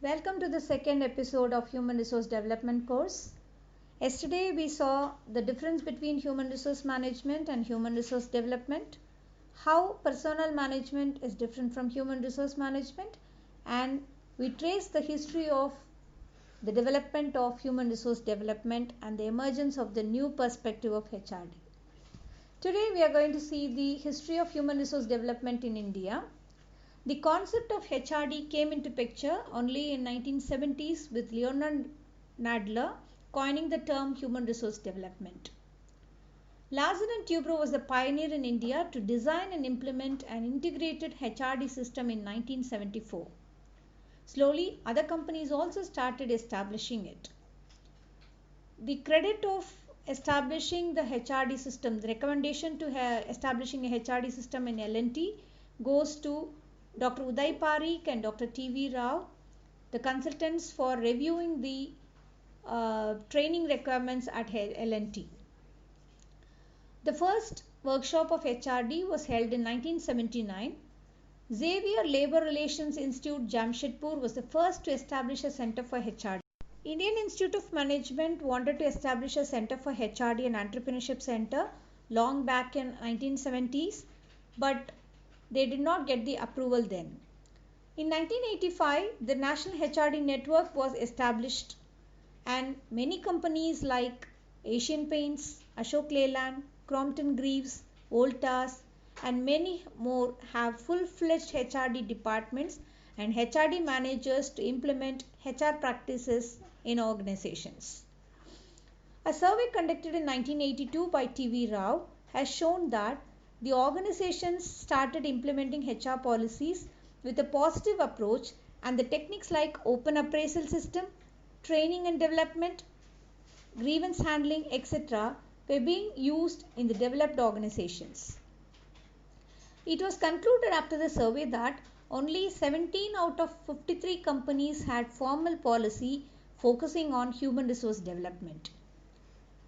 Welcome to the second episode of Human Resource Development course. Yesterday we saw the difference between human resource management and human resource development, how personnel management is different from human resource management, and we traced the history of the development of human resource development and the emergence of the new perspective of HRD. Today we are going to see the history of human resource development in India. The concept of HRD came into picture only in 1970s with Leonard Nadler coining the term human resource development. Larsen and Toubro was the pioneer in India to design and implement an integrated HRD system in 1974. Slowly, other companies also started establishing it. The credit of establishing the HRD system, the recommendation to establishing a HRD system in L&T goes to Dr. Uday Parikh and Dr. T.V. Rao, the consultants for reviewing the training requirements at L&T. The first workshop of HRD was held in 1979. Xavier Labour Relations Institute, Jamshedpur was the first to establish a center for HRD. Indian Institute of Management wanted to establish a center for HRD and entrepreneurship center long back in 1970s, but they did not get the approval then. In 1985, the National HRD Network was established and many companies like Asian Paints, Ashok Leyland, Crompton Greaves, Voltas and many more have full-fledged HRD departments and HRD managers to implement HR practices in organizations. A survey conducted in 1982 by T.V. Rao has shown that the organizations started implementing HR policies with a positive approach and the techniques like open appraisal system, training and development, grievance handling, etc. were being used in the developed organizations. It was concluded after the survey that only 17 out of 53 companies had formal policy focusing on human resource development.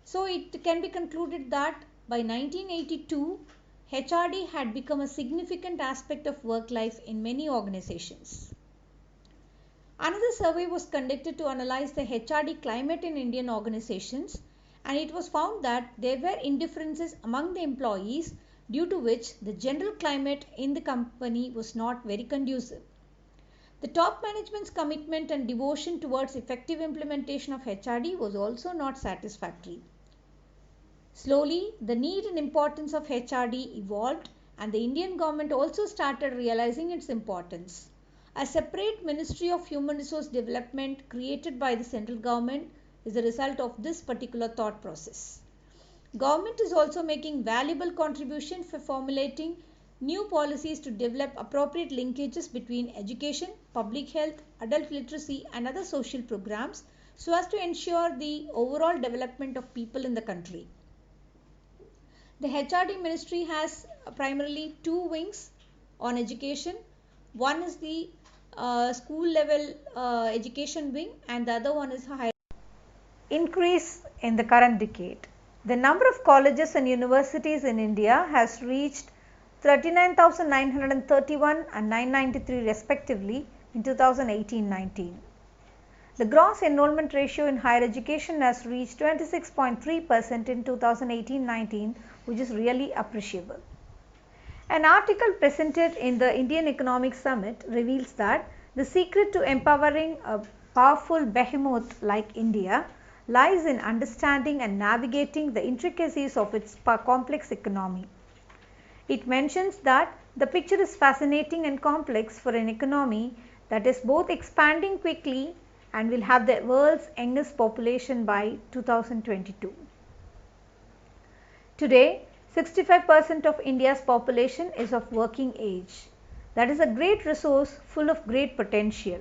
So it can be concluded that by 1982, HRD had become a significant aspect of work life in many organizations. Another survey was conducted to analyze the HRD climate in Indian organizations and it was found that there were indifferences among the employees due to which the general climate in the company was not very conducive. The top management's commitment and devotion towards effective implementation of HRD was also not satisfactory. Slowly, the need and importance of HRD evolved and the Indian government also started realizing its importance. A separate Ministry of Human Resource Development created by the central government is the result of this particular thought process. Government is also making valuable contribution for formulating new policies to develop appropriate linkages between education, public health, adult literacy and other social programs so as to ensure the overall development of people in the country. The HRD ministry has primarily two wings on education. One is the school level education wing and the other one is higher. Increase in the current decade. The number of colleges and universities in India has reached 39,931 and 993 respectively in 2018-19. The gross enrollment ratio in higher education has reached 26.3% in 2018-19, which is really appreciable. An article presented in the Indian Economic Summit reveals that the secret to empowering a powerful behemoth like India lies in understanding and navigating the intricacies of its complex economy. It mentions that the picture is fascinating and complex for an economy that is both expanding quickly and will have the world's youngest population by 2022. Today, 65% of India's population is of working age. That is a great resource full of great potential.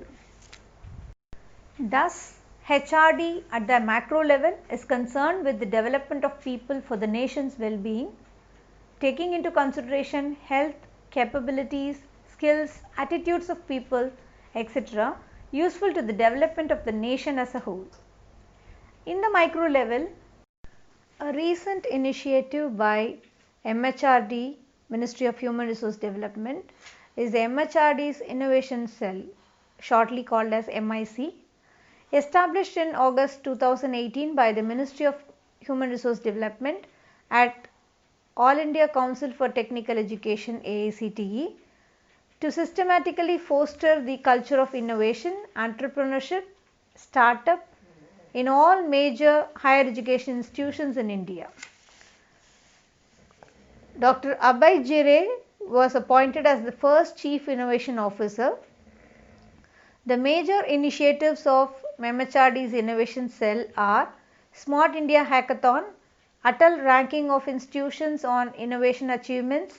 Thus, HRD at the macro level is concerned with the development of people for the nation's well-being, taking into consideration health, capabilities, skills, attitudes of people, etc., useful to the development of the nation as a whole. In the micro level, a recent initiative by MHRD, Ministry of Human Resource Development, is the MHRD's Innovation Cell. shortly called as MIC, established in August 2018 by the Ministry of Human Resource Development at All India Council for Technical Education AICTE to systematically foster the culture of innovation, entrepreneurship, startup in all major higher education institutions in India. Dr. Abhay Jire was appointed as the first Chief Innovation Officer. The major initiatives of MHRD's Innovation Cell are Smart India Hackathon, Atal Ranking of Institutions on Innovation Achievements,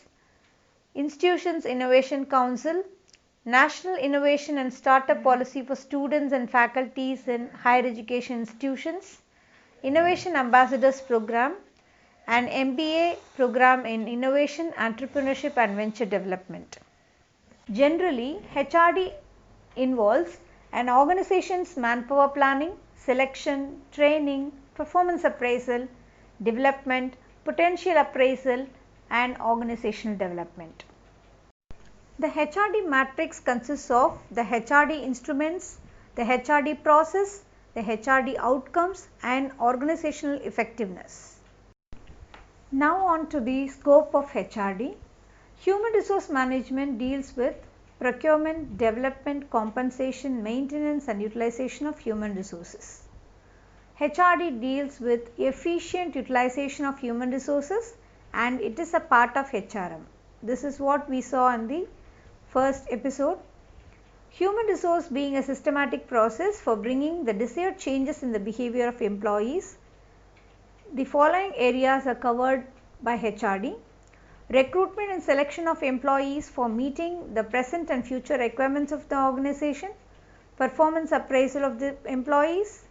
Institutions Innovation Council, National Innovation and Startup Policy for Students and Faculties in Higher Education Institutions, Innovation Ambassadors Program, and MBA program in Innovation, Entrepreneurship and Venture Development. Generally, HRD involves an organization's manpower planning, selection, training, performance appraisal, development, potential appraisal, and organizational development. The HRD matrix consists of the HRD instruments, the HRD process, the HRD outcomes, and organizational effectiveness. Now on to the scope of HRD. Human resource management deals with procurement, development, compensation, maintenance and utilization of human resources. HRD deals with efficient utilization of human resources and it is a part of HRM. This is what we saw in the first episode. Human resource being a systematic process for bringing the desired changes in the behavior of employees. The following areas are covered by HRD. Recruitment and selection of employees for meeting the present and future requirements of the organization. Performance appraisal of the employees.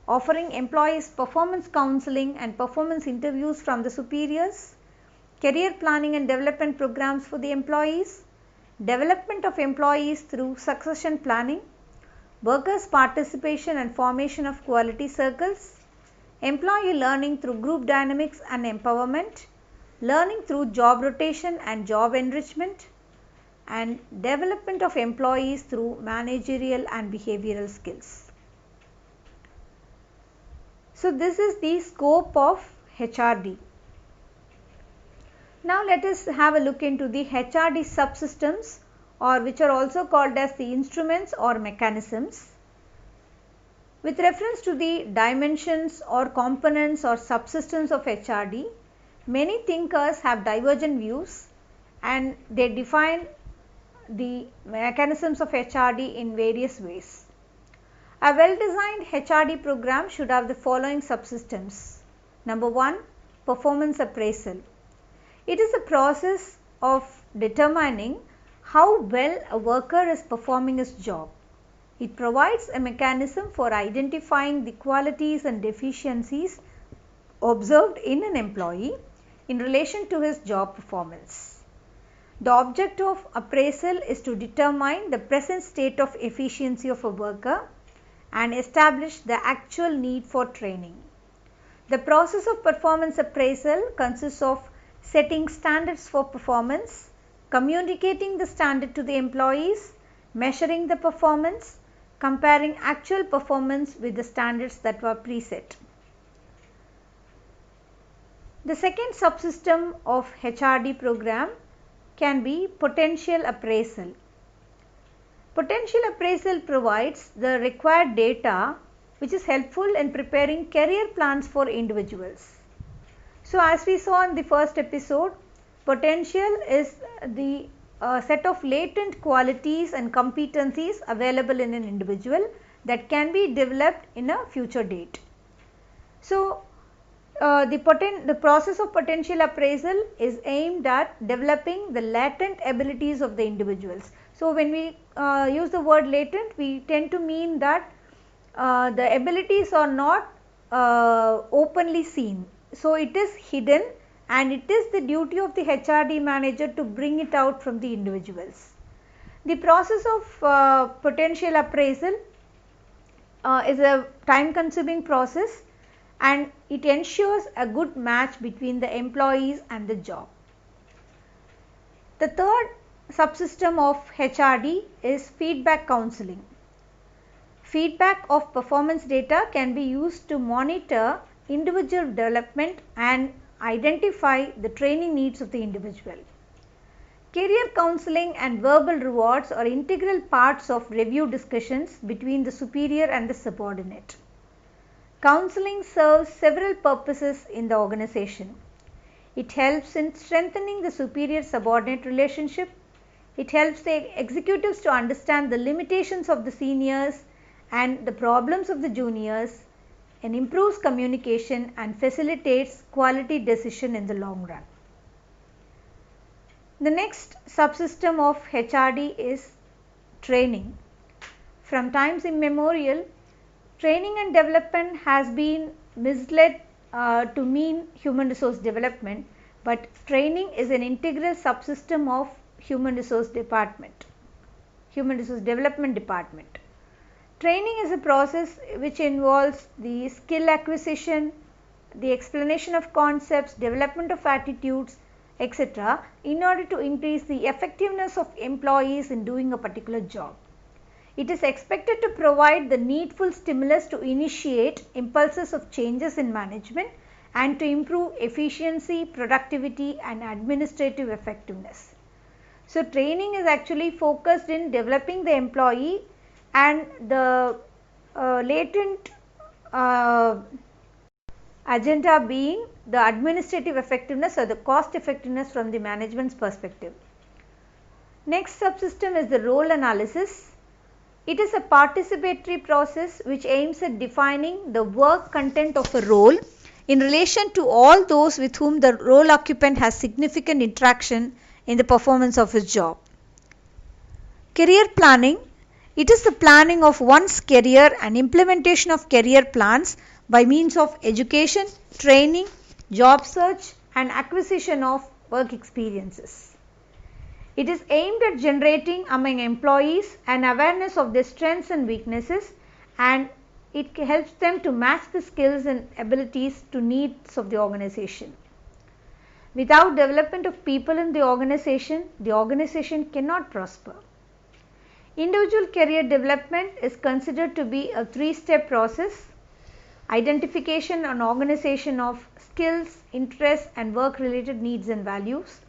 Offering employees performance counseling and performance interviews from the superiors. Career planning and development programs for the employees. Development of employees through succession planning. Workers' participation and formation of quality circles. Employee learning through group dynamics and empowerment, learning through job rotation and job enrichment, and development of employees through managerial and behavioral skills. So this is the scope of HRD. Now let us have a look into the HRD subsystems, or which are also called as the instruments or mechanisms. With reference to the dimensions or components or subsystems of HRD, many thinkers have divergent views and they define the mechanisms of HRD in various ways. A well-designed HRD program should have the following subsystems. Number 1, performance appraisal. It is a process of determining how well a worker is performing his job. It provides a mechanism for identifying the qualities and deficiencies observed in an employee in relation to his job performance. The object of appraisal is to determine the present state of efficiency of a worker and establish the actual need for training. The process of performance appraisal consists of setting standards for performance, communicating the standard to the employees, measuring the performance, comparing actual performance with the standards that were preset. The second subsystem of HRD program can be potential appraisal. Potential appraisal provides the required data which is helpful in preparing career plans for individuals. So as we saw in the first episode, potential is the set of latent qualities and competencies available in an individual that can be developed in a future date. So the process of potential appraisal is aimed at developing the latent abilities of the individuals. So when we use the word latent, we tend to mean that the abilities are not openly seen. So it is hidden and it is the duty of the HRD manager to bring it out from the individuals. The process of potential appraisal is a time consuming process and it ensures a good match between the employees and the job. The third subsystem of HRD is feedback counseling. Feedback of performance data can be used to monitor individual development and identify the training needs of the individual. Career counseling and verbal rewards are integral parts of review discussions between the superior and the subordinate. Counseling serves several purposes in the organization. It helps in strengthening the superior-subordinate relationship. It helps the executives to understand the limitations of the seniors and the problems of the juniors, and improves communication and facilitates quality decision in the long run. The next subsystem of HRD is training. From times immemorial, training and development has been misled to mean human resource development, but training is an integral subsystem of human resource development department. Training is a process which involves the skill acquisition, the explanation of concepts, development of attitudes, etc., in order to increase the effectiveness of employees in doing a particular job. It is expected to provide the needful stimulus to initiate impulses of changes in management and to improve efficiency, productivity, and administrative effectiveness. So, training is actually focused in developing the employee, and the latent agenda being the administrative effectiveness or the cost effectiveness from the management's perspective. Next subsystem is the role analysis. It is a participatory process which aims at defining the work content of a role in relation to all those with whom the role occupant has significant interaction in the performance of his job. Career planning. It is the planning of one's career and implementation of career plans by means of education, training, job search, and acquisition of work experiences. It is aimed at generating among employees an awareness of their strengths and weaknesses, and it helps them to match the skills and abilities to needs of the organization. Without development of people in the organization cannot prosper. Individual career development is considered to be a three-step process: identification and organization of skills, interests, and work-related needs and values,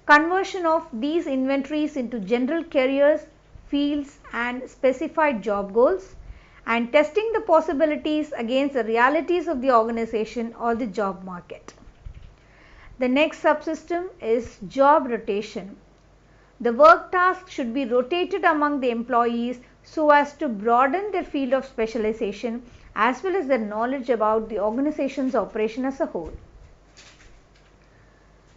conversion of these inventories into general careers, fields, and specified job goals, and testing the possibilities against the realities of the organization or the job market. The next subsystem is job rotation. The work task should be rotated among the employees so as to broaden their field of specialization as well as their knowledge about the organization's operation as a whole.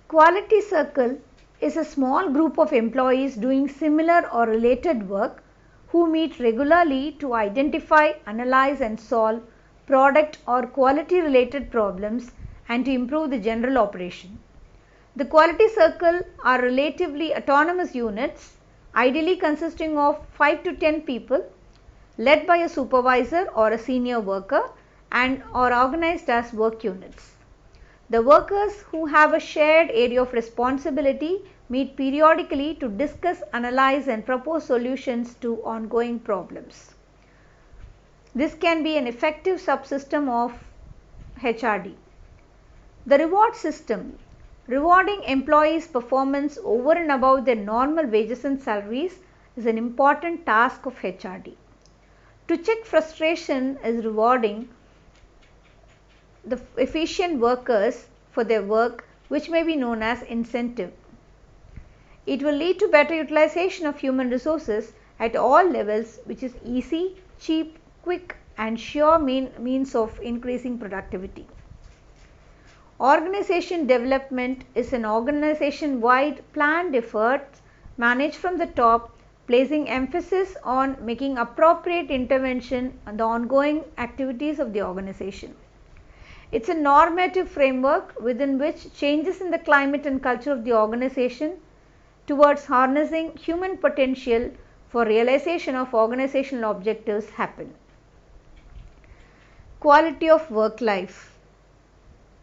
Quality circle is a small group of employees doing similar or related work who meet regularly to identify, analyze, and solve product or quality related problems and to improve the general operation. The quality circle are relatively autonomous units, ideally consisting of 5 to 10 people, led by a supervisor or a senior worker, and are organized as work units. The workers who have a shared area of responsibility meet periodically to discuss, analyze, and propose solutions to ongoing problems. This can be an effective subsystem of HRD. The reward system. Rewarding employees' performance over and above their normal wages and salaries is an important task of HRD. To check frustration is rewarding the efficient workers for their work, which may be known as incentive. It will lead to better utilization of human resources at all levels, which is easy, cheap, quick, and sure means of increasing productivity. Organization development is an organization-wide planned effort managed from the top, placing emphasis on making appropriate intervention on the ongoing activities of the organization. It's a normative framework within which changes in the climate and culture of the organization towards harnessing human potential for realization of organizational objectives happen. Quality of work life.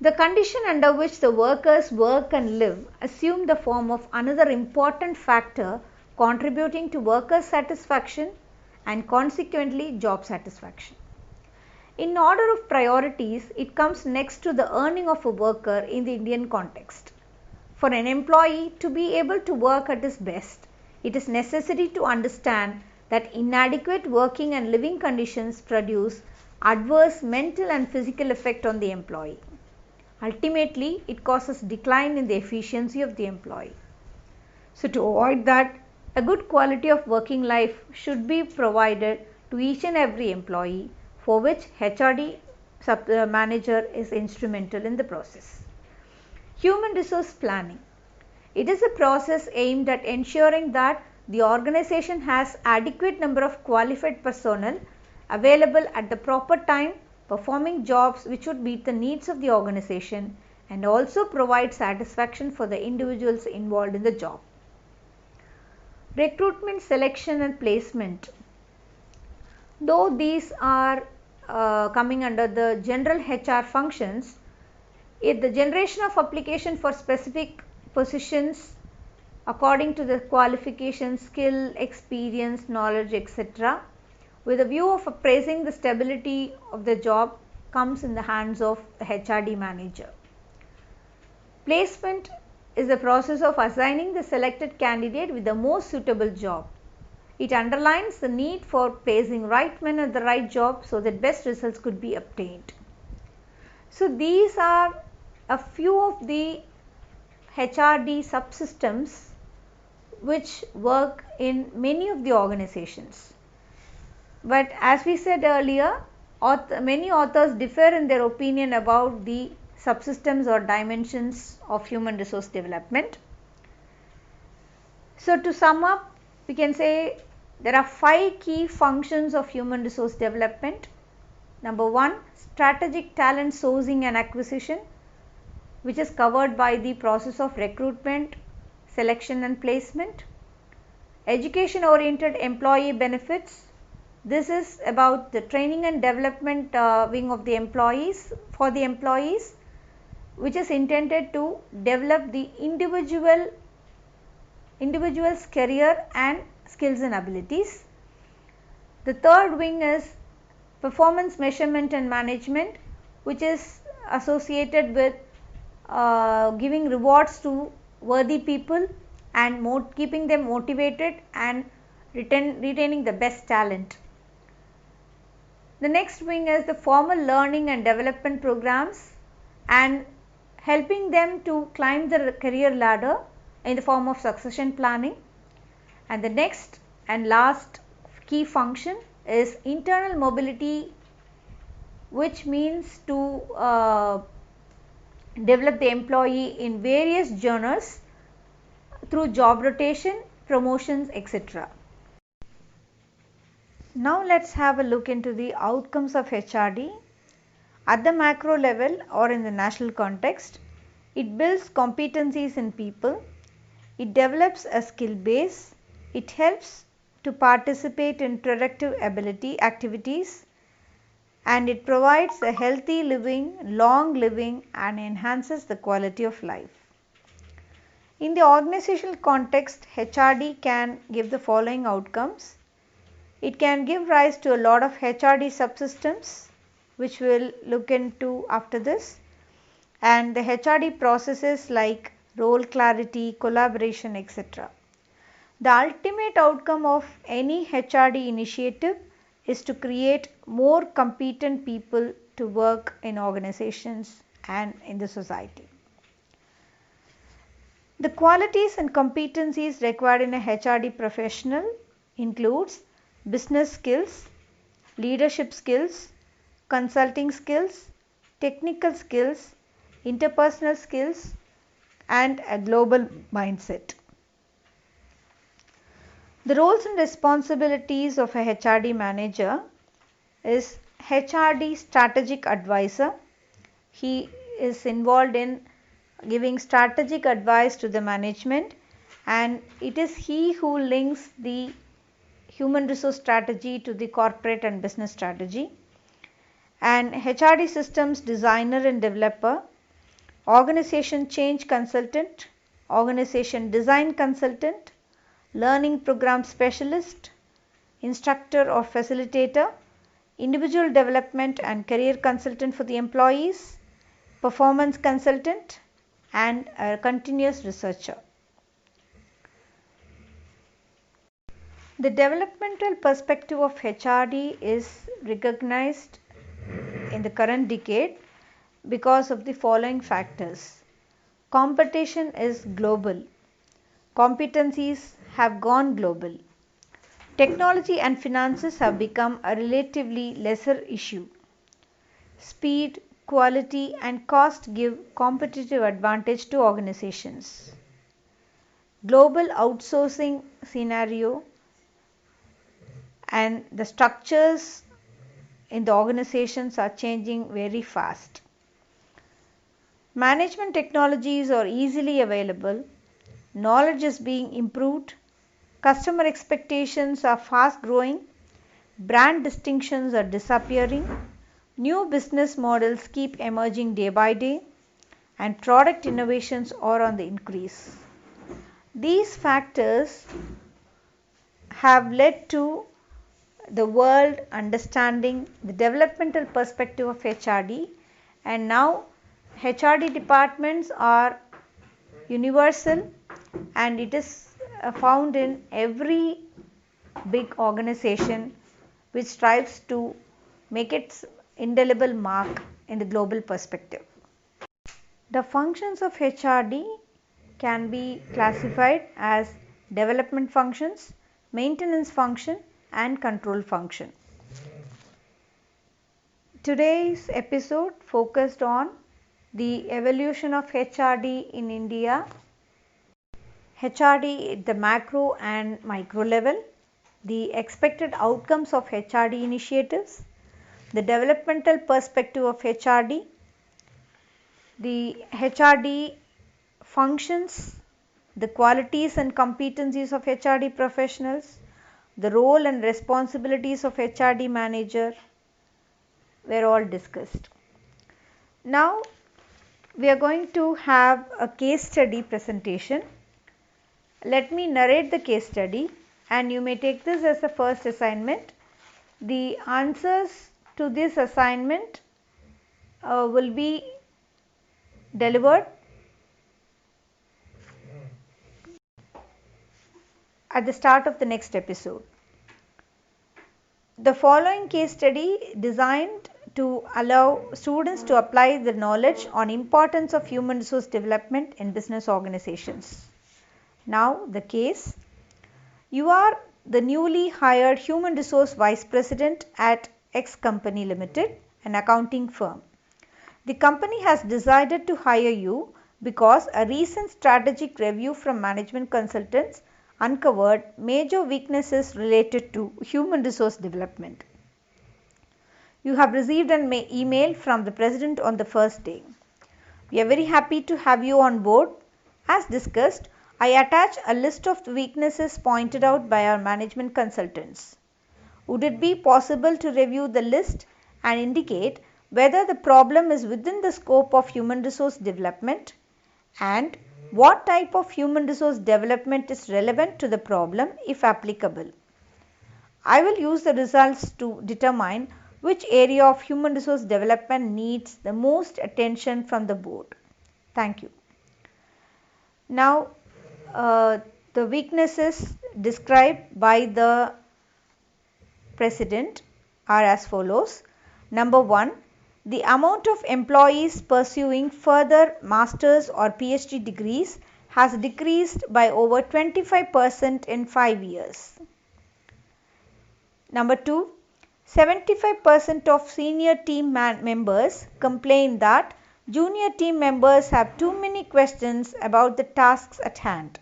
The condition under which the workers work and live assume the form of another important factor contributing to workers' satisfaction and consequently job satisfaction. In order of priorities, it comes next to the earning of a worker in the Indian context. For an employee to be able to work at his best, it is necessary to understand that inadequate working and living conditions produce adverse mental and physical effect on the employee. Ultimately, it causes decline in the efficiency of the employee. So, to avoid that, a good quality of working life should be provided to each and every employee, for which HRD manager is instrumental in the process. Human resource planning. It is a process aimed at ensuring that the organization has adequate number of qualified personnel available at the proper time, performing jobs which would meet the needs of the organization and also provide satisfaction for the individuals involved in the job. Recruitment, selection and placement. Though these are coming under the general HR functions, the generation of application for specific positions according to the qualification, skill, experience, knowledge, etc., with a view of appraising the stability of the job comes in the hands of the HRD manager. Placement is the process of assigning the selected candidate with the most suitable job. It underlines the need for placing right men at the right job so that best results could be obtained. So these are a few of the HRD subsystems which work in many of the organizations. But as we said earlier, many authors differ in their opinion about the subsystems or dimensions of human resource development. So to sum up, we can say there are 5 key functions of human resource development. Number 1, strategic talent sourcing and acquisition, which is covered by the process of recruitment, selection and placement. Education oriented employee benefits. This is about the training and development wing of the employees, for the employees, which is intended to develop the individual's career and skills and abilities. The third wing is performance measurement and management, which is associated with giving rewards to worthy people and keeping them motivated and retaining the best talent. The next wing is the formal learning and development programs and helping them to climb the career ladder in the form of succession planning. And the next and last key function is internal mobility, which means to develop the employee in various genres through job rotation, promotions, etc. Now let's have a look into the outcomes of HRD. At the macro level or in the national context, it builds competencies in people, it develops a skill base, it helps to participate in productive ability activities, and it provides a healthy living, long living and enhances the quality of life. In the organizational context, HRD can give the following outcomes. It can give rise to a lot of HRD subsystems, which we will look into after this, and the HRD processes like role clarity, collaboration, etc. The ultimate outcome of any HRD initiative is to create more competent people to work in organizations and in the society. The qualities and competencies required in a HRD professional includes business skills, leadership skills, consulting skills, technical skills, interpersonal skills and a global mindset. The roles and responsibilities of a HRD manager is HRD strategic advisor. He is involved in giving strategic advice to the management, and it is he who links the human resource strategy to the corporate and business strategy. And HRD systems designer and developer, organization change consultant, organization design consultant, learning program specialist, instructor or facilitator, individual development and career consultant for the employees, performance consultant, and a continuous researcher. The developmental perspective of HRD is recognized in the current decade because of the following factors. Competition is global. Competencies have gone global. Technology and finances have become a relatively lesser issue. Speed, quality, and cost give competitive advantage to organizations. Global outsourcing scenario and the structures in the organizations are changing very fast. Management technologies are easily available, knowledge is being improved, customer expectations are fast growing, brand distinctions are disappearing, new business models keep emerging day by day, and product innovations are on the increase. These factors have led to the world understanding the developmental perspective of HRD, and now HRD departments are universal and it is found in every big organization which strives to make its indelible mark in the global perspective. The functions of HRD can be classified as development functions, maintenance function, and control function. Today's episode focused on the evolution of HRD in India, HRD at the macro and micro level, the expected outcomes of HRD initiatives, the developmental perspective of HRD, the HRD functions, the qualities and competencies of HRD professionals, the role and responsibilities of HRD manager were all discussed. Now we are going to have a case study presentation. Let me narrate the case study and you may take this as the first assignment. The answers to this assignment will be delivered at the start of the next episode. The following case study designed to allow students to apply the knowledge on importance of human resource development in business organizations. Now the case: you are the newly hired human resource vice president at X Company Limited, an accounting firm. The company has decided to hire you because a recent strategic review from management consultants uncovered major weaknesses related to human resource development. You have received an email from the president on the first day. We are very happy to have you on board. As discussed, I attach a list of the weaknesses pointed out by our management consultants. Would it be possible to review the list and indicate whether the problem is within the scope of human resource development and what type of human resource development is relevant to the problem if applicable? I will use the results to determine which area of human resource development needs the most attention from the board. Thank you. Now, the weaknesses described by the president are as follows. Number 1, the amount of employees pursuing further master's or PhD degrees has decreased by over 25% in 5 years. Number 2, 75% of senior team members complain that junior team members have too many questions about the tasks at hand.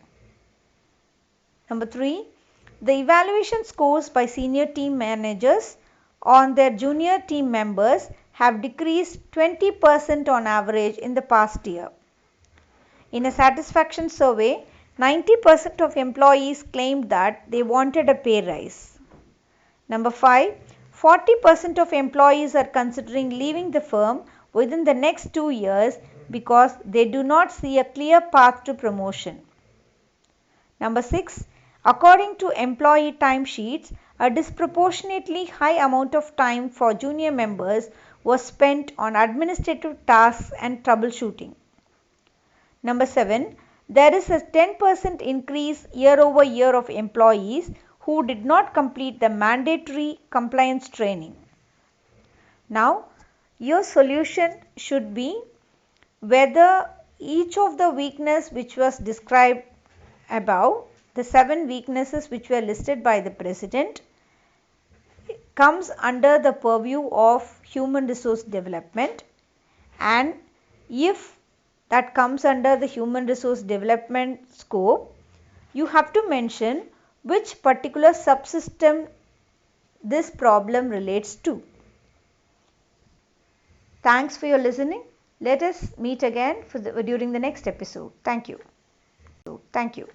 Number 3, the evaluation scores by senior team managers on their junior team members have decreased 20% on average in the past year. In a satisfaction survey, 90% of employees claimed that they wanted a pay rise. Number 5, 40% of employees are considering leaving the firm within the next 2 years because they do not see a clear path to promotion. Number 6, according to employee timesheets, a disproportionately high amount of time for junior members was spent on administrative tasks and troubleshooting. Number 7. There is a 10% increase year over year of employees who did not complete the mandatory compliance training. Now, your solution should be whether each of the weakness which was described above, the 7 weaknesses which were listed by the president, comes under the purview of human resource development, and if that comes under the human resource development scope, you have to mention which particular subsystem this problem relates to. Thanks for your listening. Let us meet again during the next episode. Thank you. Thank you.